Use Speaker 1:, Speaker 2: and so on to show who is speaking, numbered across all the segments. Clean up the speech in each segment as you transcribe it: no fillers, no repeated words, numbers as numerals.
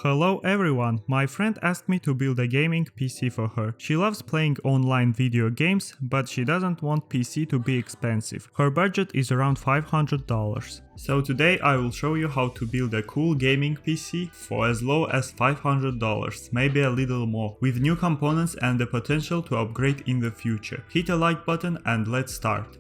Speaker 1: Hello everyone, my friend asked me to build a gaming PC for her. She loves playing online video games, but she doesn't want PC to be expensive. Her budget is around $500. So today I will show you how to build a cool gaming PC for as low as $500, maybe a little more, with new components and the potential to upgrade in the future. Hit a like button and let's start.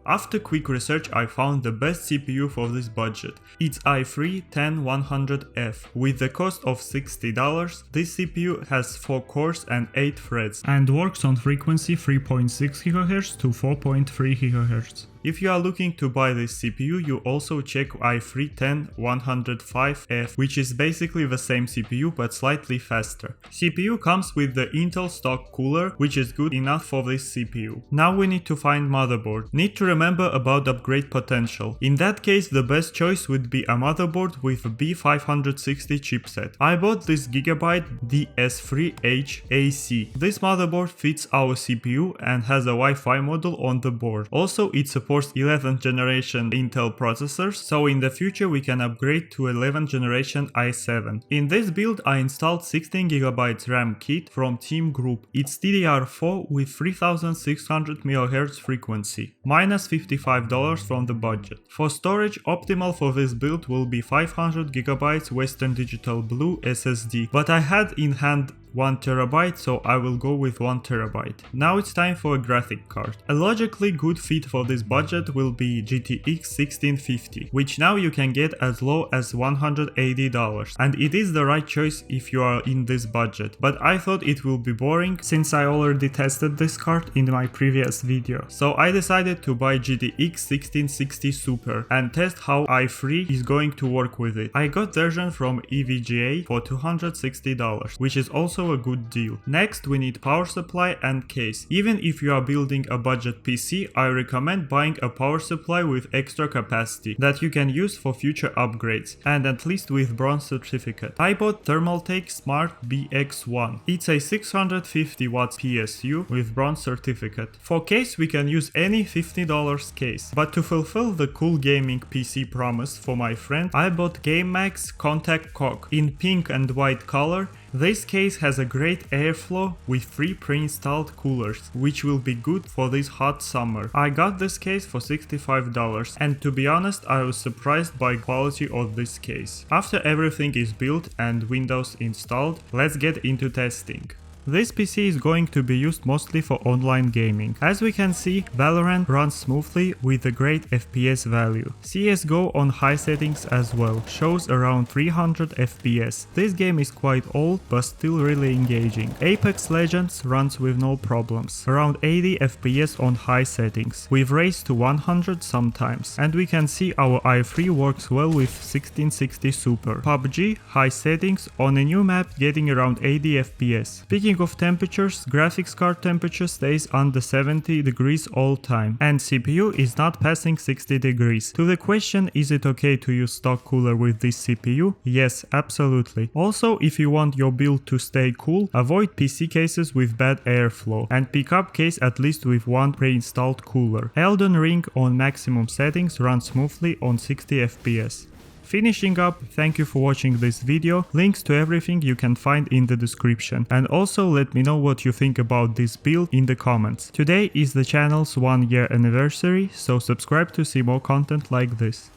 Speaker 1: After quick research, I found the best CPU for this budget. It's i3-10100F. With the cost of $60, this CPU has 4 cores and 8 threads and works on frequency 3.6 GHz to 4.3 GHz. If you are looking to buy this CPU, you also check i3-10105F, which is basically the same CPU but slightly faster. CPU comes with the Intel stock cooler, which is good enough for this CPU. Now we need to find motherboard. Need to remember about upgrade potential. In that case, the best choice would be a motherboard with a B560 chipset. I bought this Gigabyte DS3H-AC. This motherboard fits our CPU and has a Wi-Fi module on the board. Also, it supports 11th generation Intel processors, so in the future we can upgrade to 11th generation i7. In this build I installed 16GB RAM kit from Team Group. It's DDR4 with 3600 MHz frequency, minus $55 from the budget. For storage, optimal for this build will be 500GB Western Digital Blue SSD, but I had in hand 1TB, so I will go with 1TB. Now it's time for a graphic card. A logically good fit for this budget will be GTX 1650, which now you can get as low as $180, and it is the right choice if you are in this budget, but I thought it will be boring since I already tested this card in my previous video. So I decided to buy GTX 1660 Super and test how i3 is going to work with it. I got version from EVGA for $260, which is also a good deal. Next we need power supply and case. Even if you are building a budget PC, I recommend buying a power supply with extra capacity that you can use for future upgrades, and at least with bronze certificate. I bought Thermaltake Smart BX1. It's a 650 watts PSU with bronze certificate. For case we can use any $50 case, but to fulfill the cool gaming PC promise for my friend, I bought GameMax Contact Cock in pink and white color. This case has a great airflow with 3 pre-installed coolers, which will be good for this hot summer. I got this case for $65, and to be honest, I was surprised by quality of this case. After everything is built and Windows installed, let's get into testing. This PC is going to be used mostly for online gaming. As we can see, Valorant runs smoothly with a great FPS value. CSGO on high settings as well, shows around 300 FPS. This game is quite old but still really engaging. Apex Legends runs with no problems, around 80 FPS on high settings. We've raised to 100 sometimes, and we can see our i3 works well with 1660 Super. PUBG, high settings, on a new map getting around 80 FPS. Speaking of temperatures, graphics card temperature stays under 70 degrees all time, and CPU is not passing 60 degrees. To the question, is it okay to use stock cooler with this CPU? Yes, absolutely. Also, if you want your build to stay cool, avoid PC cases with bad airflow, and pick up case at least with one pre-installed cooler. Elden Ring on maximum settings runs smoothly on 60 FPS. Finishing up, thank you for watching this video. Links to everything you can find in the description, and also let me know what you think about this build in the comments. Today is the channel's 1-year anniversary, so subscribe to see more content like this.